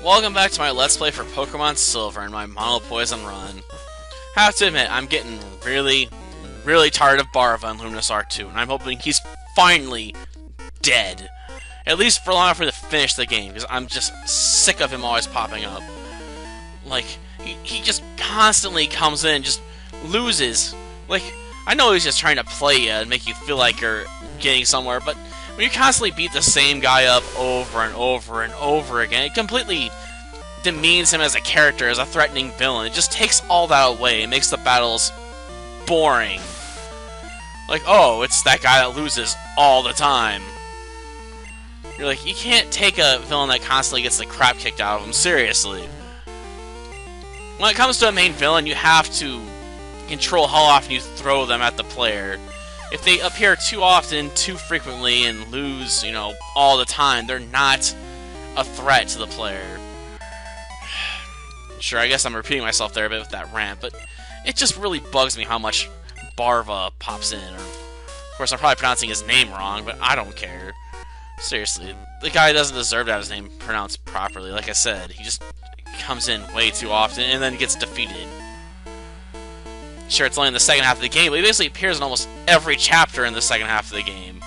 Welcome back to my Let's Play for Pokemon Silver and my Mono Poison run. Have to admit, I'm getting really tired of Barva in Luminosar 2, and I'm hoping he's finally dead. At least for long enough for me to finish the game, because I'm just sick of him always popping up. Like, he just constantly comes in and just loses. Like, I know he's just trying to play you and make you feel like you're getting somewhere, but when you constantly beat the same guy up over and over and over again, it completely demeans him as a character, as a threatening villain. It just takes all that away. It makes the battles boring. Like, oh, it's that guy that loses all the time. You're like, you can't take a villain that constantly gets the crap kicked out of him seriously. When it comes to a main villain, you have to control how often you throw them at the player. If they appear too often, too frequently, and lose, you know, all the time, they're not a threat to the player. Sure, I guess I'm repeating myself there a bit with that rant, but it just really bugs me how much Barva pops in. Or, of course, I'm probably pronouncing his name wrong, but I don't care. Seriously, the guy doesn't deserve to have his name pronounced properly. Like I said, he just comes in way too often and then gets defeated. Sure, it's only in the second half of the game, but he basically appears in almost every chapter in the second half of the game.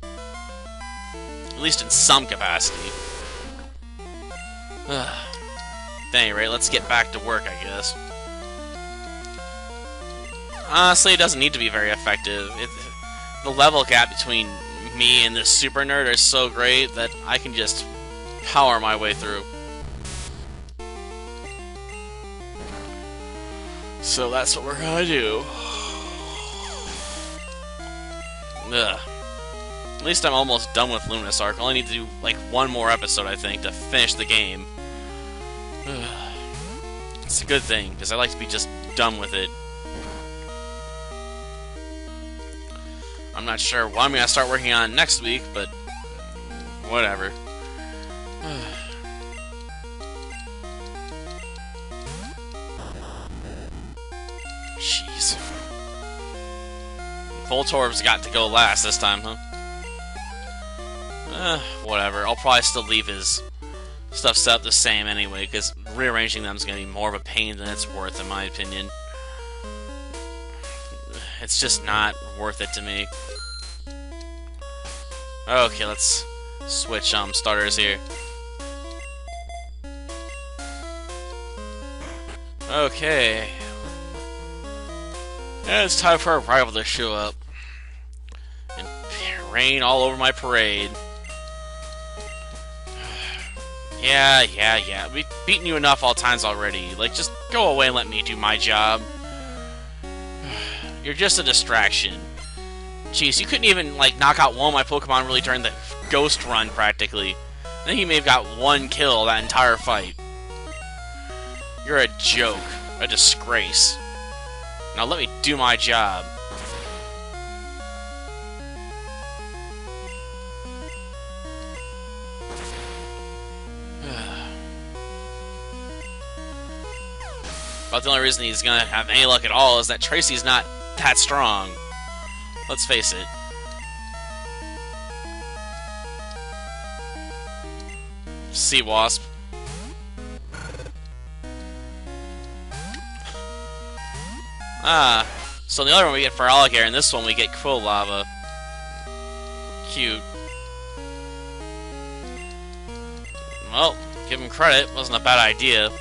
At least in some capacity. At any rate, let's get back to work, I guess. Honestly, it doesn't need to be very effective. The level gap between me and this super nerd is so great that I can just power my way through. So that's what we're gonna do. Ugh. At least I'm almost done with Luminosar. I only need to do like one more episode, I think, to finish the game. Ugh. It's a good thing, because I like to be just done with it. I'm not sure what I'm gonna start working on next week, but whatever. Jeez. Voltorb's got to go last this time, huh? Whatever. I'll probably still leave his stuff set up the same anyway, because rearranging them is going to be more of a pain than it's worth, in my opinion. It's just not worth it to me. Okay, let's switch starters here. Okay. Yeah, it's time for our rival to show up. And rain all over my parade. Yeah. We've beaten you enough all times already. Like, just go away and let me do my job. You're just a distraction. Jeez, you couldn't even, like, knock out one of my Pokemon really during the Ghost Run, practically. I think you may have got one kill that entire fight. You're a joke. A disgrace. Now let me do my job. But the only reason he's gonna have any luck at all is that Tracy's not that strong. Let's face it. Sea Wasp. So in the other one we get Feraligatr, and this one we get Quilava. Cute. Well, give him credit, wasn't a bad idea.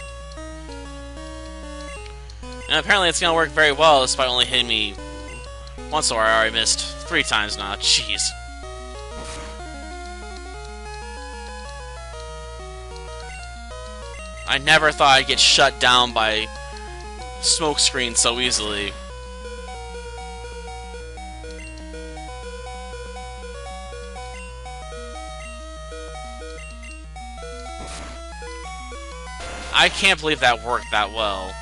And apparently it's gonna work very well, despite only hitting me once, or I already missed 3 times now. Jeez. I never thought I'd get shut down by smokescreen so easily. I can't believe that worked that well.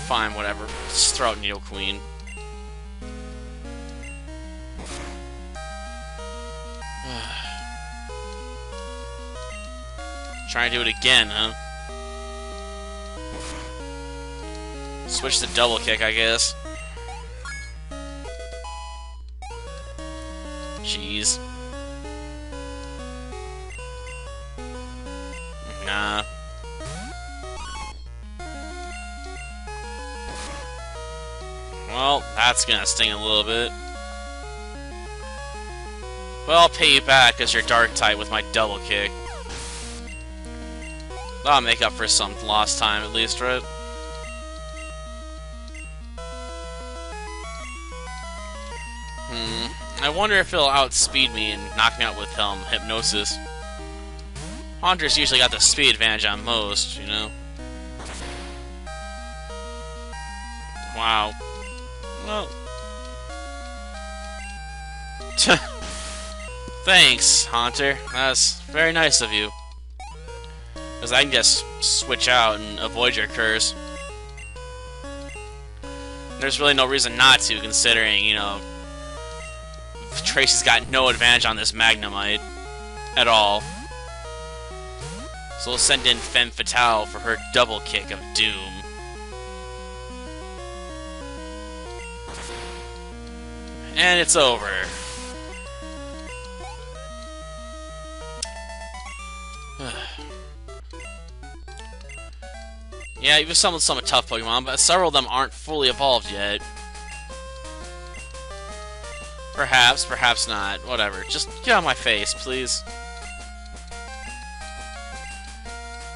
Fine, whatever. Just throw out Nidoqueen. Trying to do it again, huh? Switch to double kick, I guess. Jeez. Nah. Well, that's gonna sting a little bit. But I'll pay you back as your dark type with my double kick. That'll make up for some lost time at least, right? I wonder if it'll outspeed me and knock me out with hypnosis. Haunter's usually got the speed advantage on most, you know? Wow. Well... Thanks, Haunter. That's very nice of you. Because I can just switch out and avoid your curse. There's really no reason not to, considering, you know, Tracy's got no advantage on this Magnemite at all. So we'll send in Femme Fatale for her double kick of doom. And it's over. Yeah, you've summoned some tough Pokemon, but several of them aren't fully evolved yet. Perhaps, perhaps not. Whatever. Just get out of my face, please.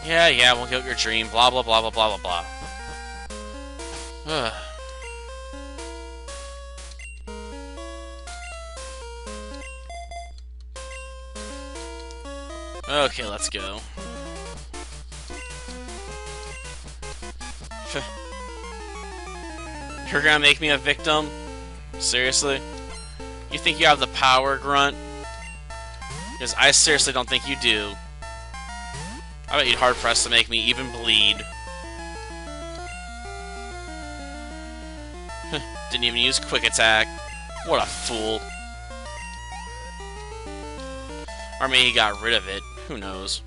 Yeah, we'll get your dream. Blah, blah, blah, blah, blah, blah, blah. Okay, let's go. You're gonna make me a victim? Seriously? You think you have the power, Grunt? Because I seriously don't think you do. I bet you'd hard-pressed to make me even bleed. Didn't even use Quick Attack. What a fool. Or maybe he got rid of it. Who knows?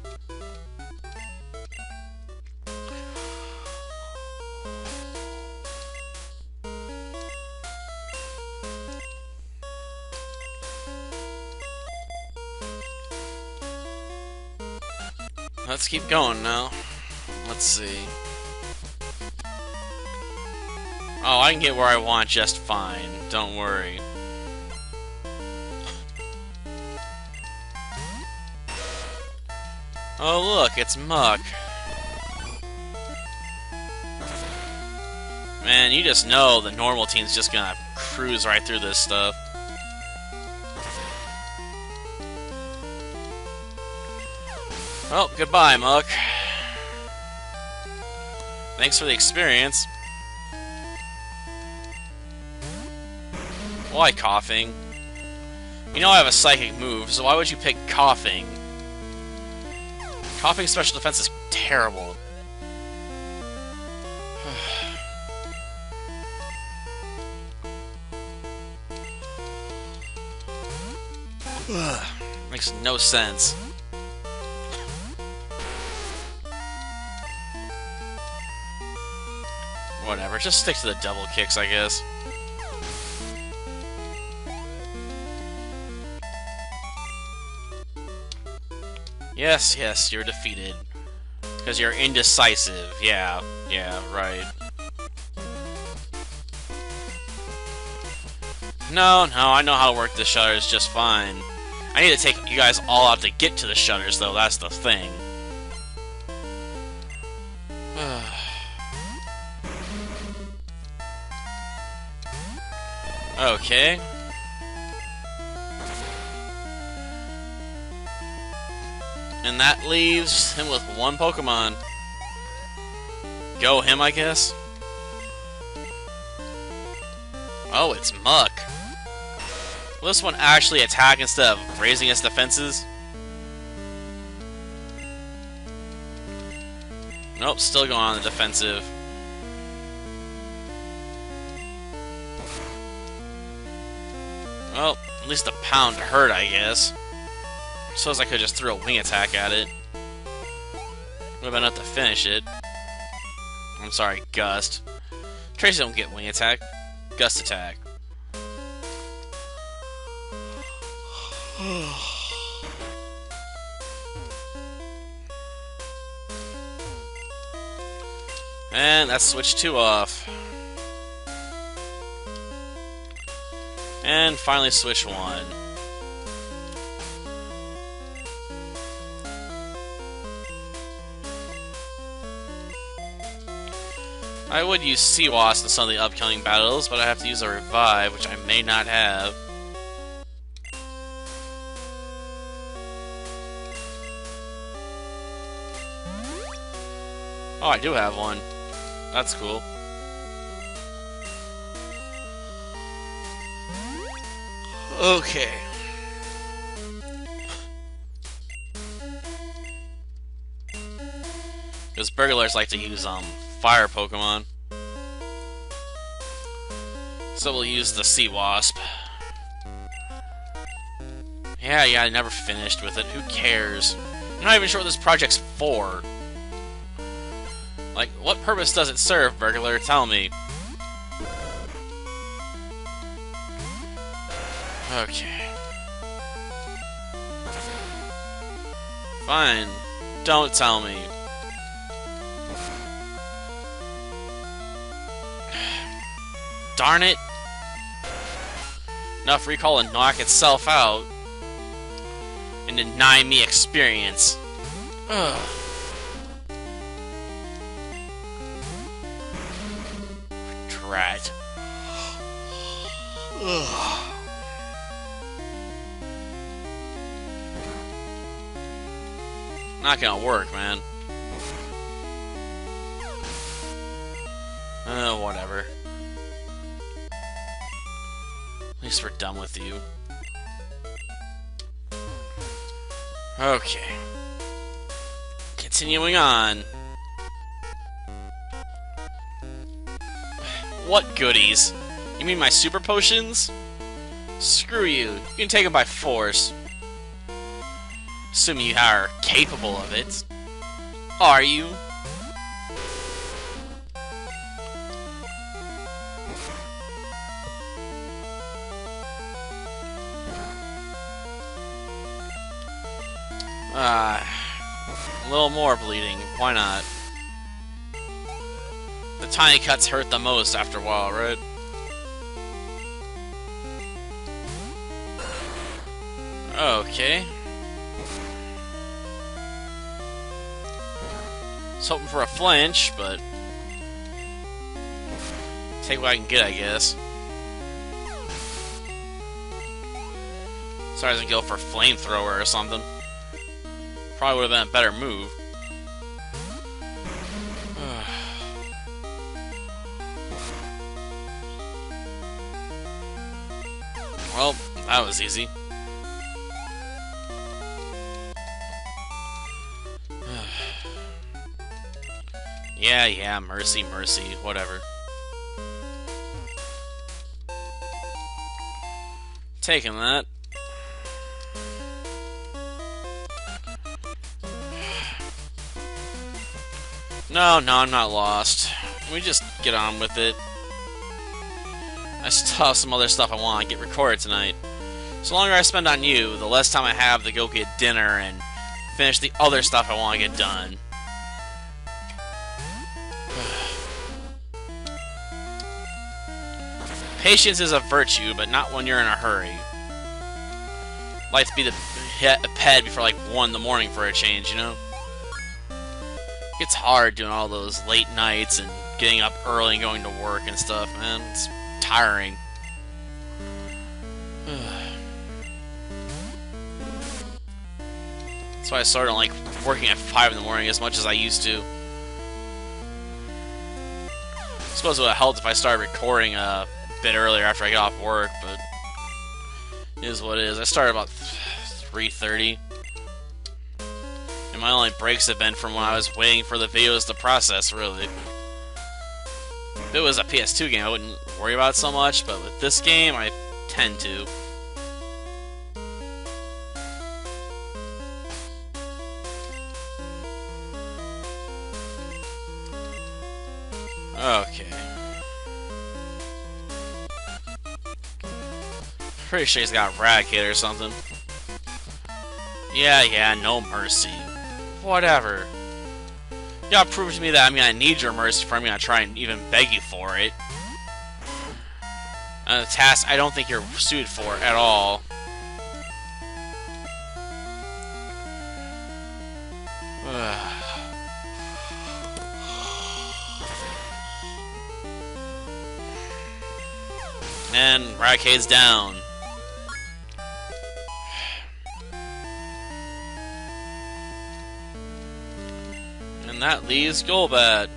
Let's keep going now. Let's see. Oh, I can get where I want just fine. Don't worry. Oh look, it's Muck. Man, you just know the normal team's just gonna cruise right through this stuff. Well, goodbye, Muck. Thanks for the experience. Why coughing? You know I have a psychic move, so why would you pick coughing? Coughing special defense is terrible. Makes no sense. Whatever, just stick to the double kicks, I guess. Yes, you're defeated. Because you're indecisive. Yeah, right. No, I know how to work the shutters just fine. I need to take you guys all out to get to the shutters, though, that's the thing. Okay. And that leaves him with one Pokemon. Go him, I guess. Oh, it's Muck. Will this one actually attack instead of raising its defenses? Nope, still going on the defensive. Well, at least the pound hurt, I guess. Suppose I could just throw a wing attack at it. Would have been enough to finish it. I'm sorry, Gust. Tracy don't get wing attack. Gust attack. And that's switch 2 off. And finally switch 1. I would use Seawass in some of the upcoming battles, but I have to use a revive, which I may not have. Oh, I do have one. That's cool. Okay. Because burglars like to use fire Pokemon. So we'll use the Seawasp. Yeah, I never finished with it. Who cares? I'm not even sure what this project's for. Like, what purpose does it serve, burglar? Tell me. Okay. Fine. Don't tell me. Darn it! Enough recall and knock itself out. And deny me experience. Ugh. Drat. Ugh. Not gonna work, man. Whatever. At least we're done with you. Okay. Continuing on. What goodies? You mean my super potions? Screw you. You can take them by force. Assuming you are capable of it. Are you? A little more bleeding. Why not? The tiny cuts hurt the most after a while, right? Okay. Was hoping for a flinch, but take what I can get, I guess. Sorry, I was gonna go for flamethrower or something. Probably would have been a better move. Well, that was easy. Yeah, mercy, whatever. Taking that. No, I'm not lost. Let me just get on with it. I still have some other stuff I want to get recorded tonight. So the longer I spend on you, the less time I have to go get dinner and finish the other stuff I want to get done. Patience is a virtue, but not when you're in a hurry. Like to be the ped before like 1 in the morning for a change, you know? It's hard doing all those late nights and getting up early and going to work and stuff, man. It's tiring. That's why I started like working at 5 in the morning as much as I used to. I suppose it would have helped if I started recording a bit earlier after I get off work, but it is what it is. I started about 3:30. And my only breaks have been from when I was waiting for the videos to process, really. If it was a PS2 game, I wouldn't worry about it so much, but with this game, I tend to. Okay. Pretty sure he's got Eradicate or something. Yeah, no mercy. Whatever. You gotta prove to me that, I need your mercy before I'm gonna try and even beg you for it. A task I don't think you're suited for at all. And Raticade's down. And that leaves Golbat.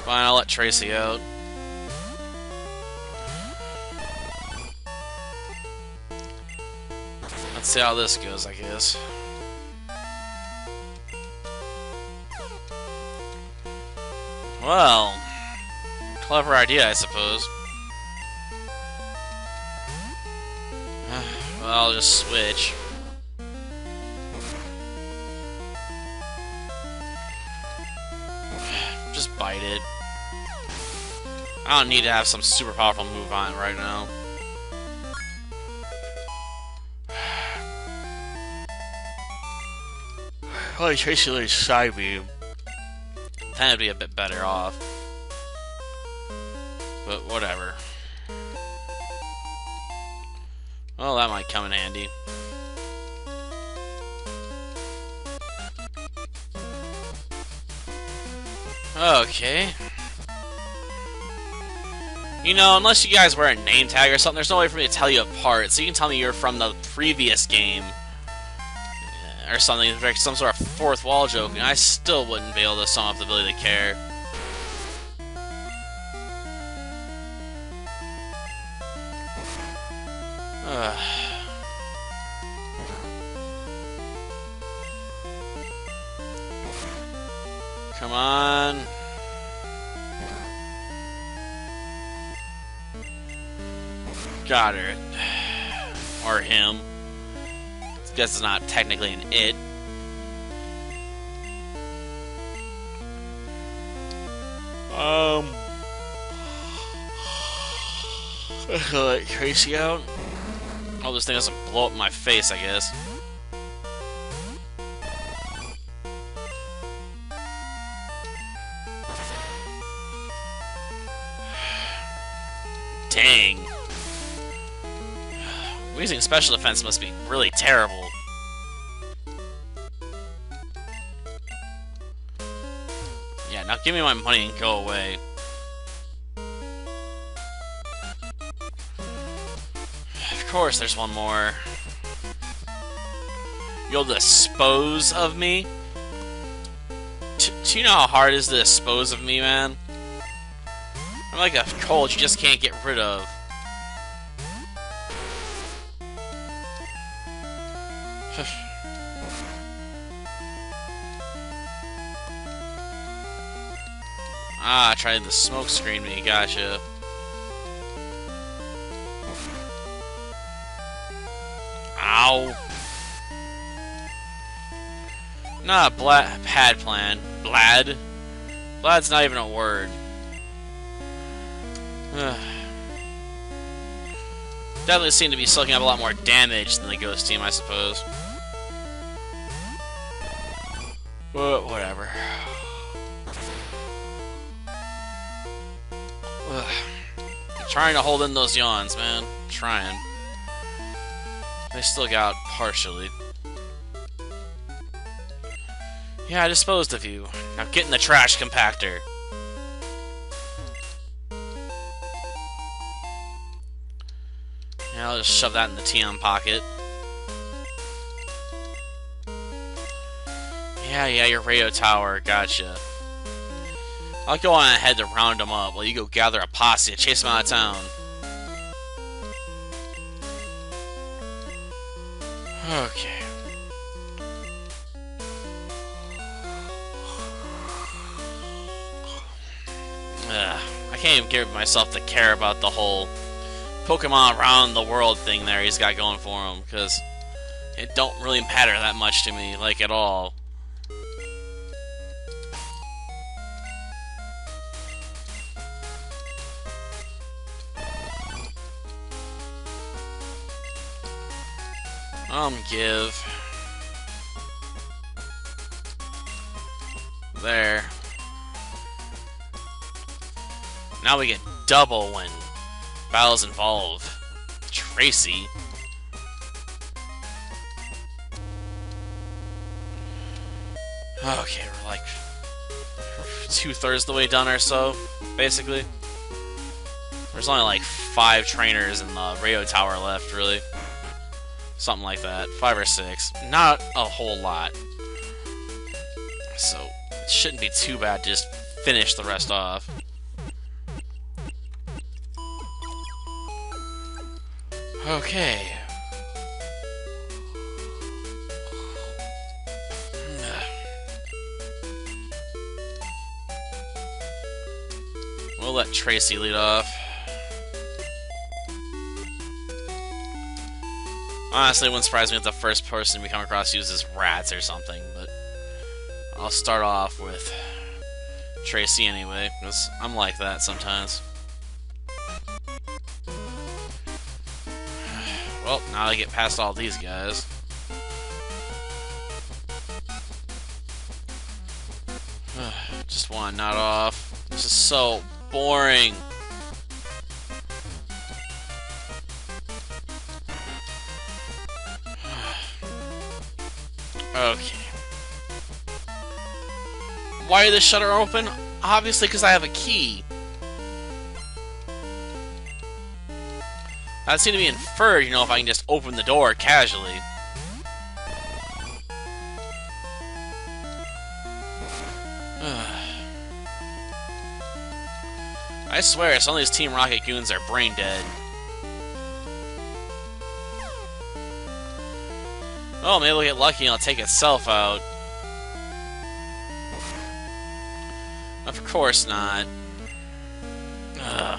Fine, I'll let Tracy out. Let's see how this goes, I guess. Well, clever idea, I suppose. Well, I'll just switch. Just bite it. I don't need to have some super powerful move on it right now. Probably Tracy Lily side beam. Then it'd be a bit better off. But whatever. Well, that might come in handy. Okay. You know, unless you guys wear a name tag or something, there's no way for me to tell you apart. So you can tell me you're from the previous game. Or something, like some sort of fourth wall joke, and I still wouldn't be able to sum up the ability to care. Come on. Got her. Or him. I guess it's not technically an it. Let Tracy out. Oh, this thing doesn't blow up in my face, I guess. Dang. Using special defense must be really terrible. Yeah, now give me my money and go away. Of course, there's one more. You'll dispose of me? Do you know how hard it is to dispose of me, man? I'm like a cold you just can't get rid of. Ah, tried the smoke screen me, gotcha. Ow. Not a bad plan. Blad? Blad's not even a word. Definitely seem to be soaking up a lot more damage than the Ghost team, I suppose. But whatever. I'm trying to hold in those yawns, man. I'm trying. They still got partially. Yeah, I disposed of you. Now get in the trash compactor. Yeah, I'll just shove that in the TM pocket. Yeah, your radio tower, gotcha. I'll go on ahead to round them up while you go gather a posse and chase them out of town. Okay. I can't even give myself to care about the whole Pokemon around the world thing there he's got going for him, because it don't really matter that much to me, like, at all. Give. There. Now we get double when battles involve Tracy. Okay, we're like 2/3 the way done or so, basically. There's only like 5 trainers in the radio tower left, really. Something like that. 5 or 6. Not a whole lot. So, it shouldn't be too bad to just finish the rest off. Okay. We'll let Tracy lead off. Honestly, it wouldn't surprise me if the first person we come across uses rats or something, but I'll start off with Tracy anyway, because I'm like that sometimes. Well, now I get past all these guys. Just want to nod off. This is so boring. Okay. Why is the shutter open? Obviously because I have a key. That seemed to be inferred, you know, if I can just open the door casually. I swear, some of these Team Rocket goons are brain dead. Oh, maybe we'll get lucky and it'll take itself out. Of course not. Ugh.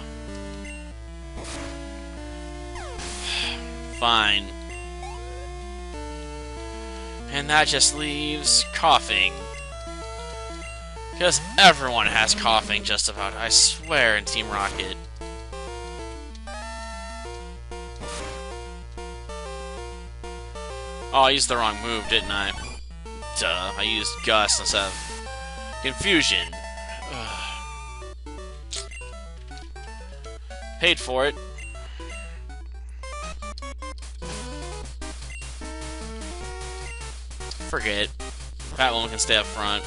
Fine. And that just leaves coughing. Because everyone has coughing just about, I swear, in Team Rocket. Oh, I used the wrong move, didn't I? Duh, I used Gust instead of Confusion. Ugh. Paid for it. Forget it. Batwoman can stay up front.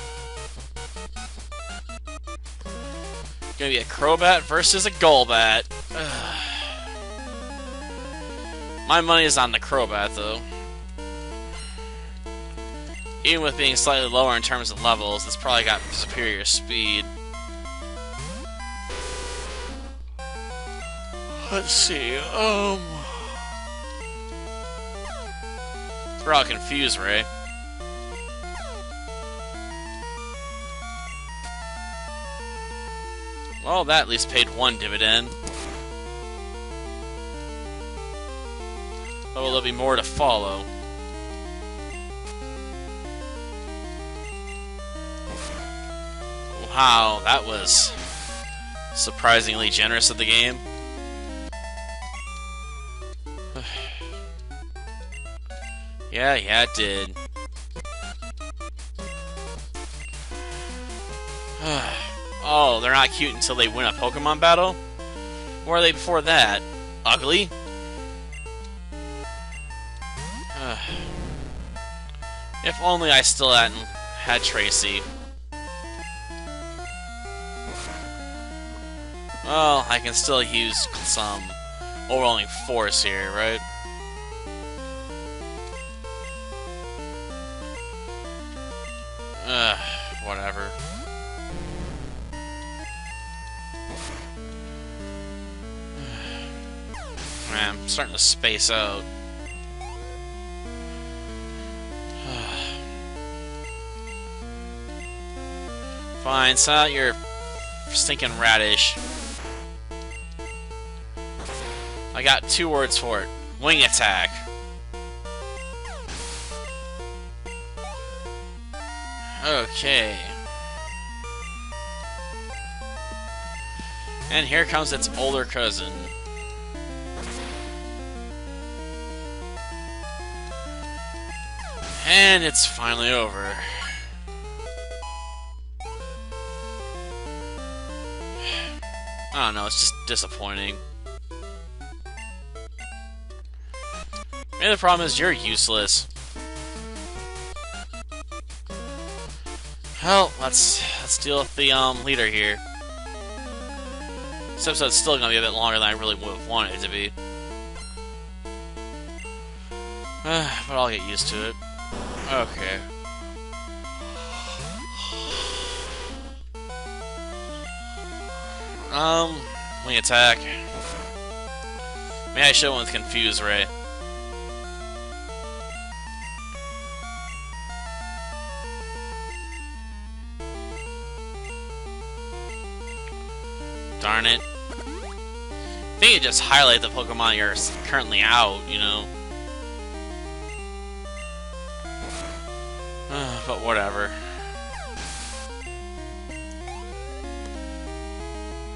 Gonna be a Crobat versus a Golbat. Ugh. My money is on the Crobat, though. Even with being slightly lower in terms of levels, it's probably got superior speed. Let's see, We're all confused, Ray. Well, that at least paid one dividend. Oh, there'll be more to follow. Wow, that was surprisingly generous of the game. Yeah, it did. Oh, they're not cute until they win a Pokemon battle? Where are they before that? Ugly? If only I still hadn't had Tracy. Well, I can still use some overwhelming force here, right? Whatever. Man, I'm starting to space out. Fine, send out your stinking radish. I got 2 words for it. Wing attack. Okay. And here comes its older cousin. And it's finally over. I don't know, it's just disappointing. Maybe the problem is you're useless. Well, let's deal with the leader here. This episode's still gonna be a bit longer than I really would have wanted it to be. But I'll get used to it. Okay. Wing attack. Maybe I should have went with Confuse Ray. Darn it. I think it just highlight the Pokemon you're currently out, you know? But whatever.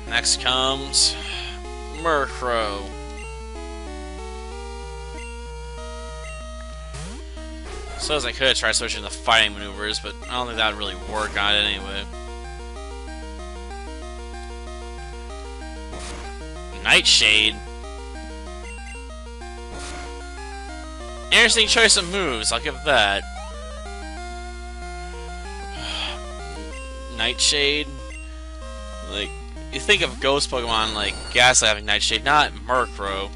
Next comes Murkrow. So as I could try switching the fighting maneuvers, but I don't think that would really work on it anyway. Nightshade. Interesting choice of moves, I'll give it that. Nightshade? Like, you think of ghost Pokemon like Ghastly having Nightshade, not Murkrow.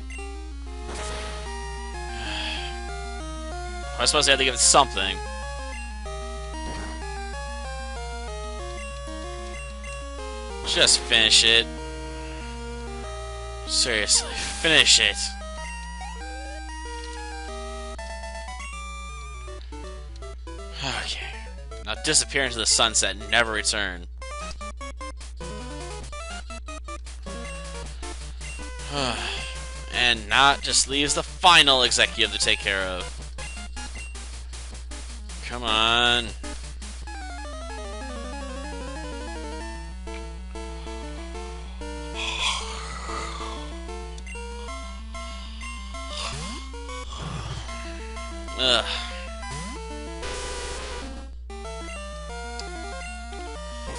I suppose I had to give it something. Just finish it. Seriously, finish it. Okay. Now disappear into the sunset and never return. And not just leaves the final executive to take care of. Come on. Ugh.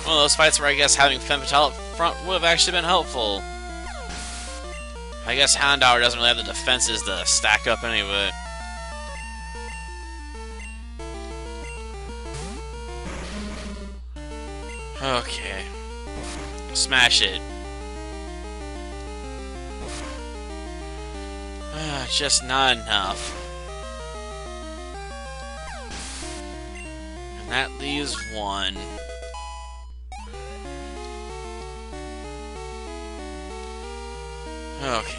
One of those fights where I guess having Femme Fatale up front would have actually been helpful. I guess Houndour doesn't really have the defenses to stack up anyway. Okay. Smash it. Just not enough. And that leaves one. Okay.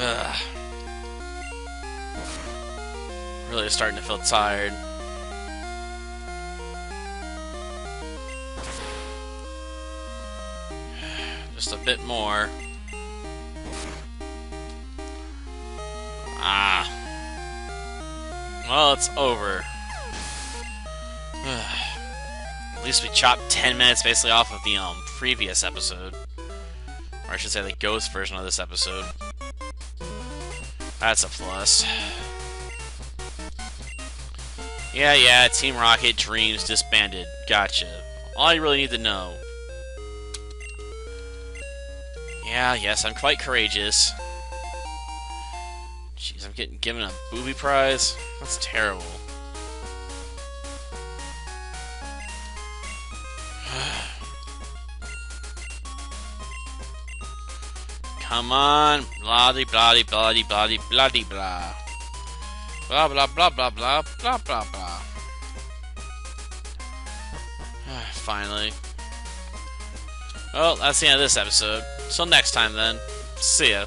Ugh. Really starting to feel tired. Just a bit more. Ah. Well, it's over. At least we chopped 10 minutes basically off of the previous episode. Or I should say the ghost version of this episode. That's a plus. Yeah, Team Rocket Dreams disbanded. Gotcha. All you really need to know. Yes, I'm quite courageous. Jeez, I'm getting given a booby prize? That's terrible. Come on. Bloody, bloody, bloody, bloody, bloody, blah. Blah, blah, blah, blah, blah, blah, blah, blah. Finally. Well, that's the end of this episode. Till next time, then. See ya.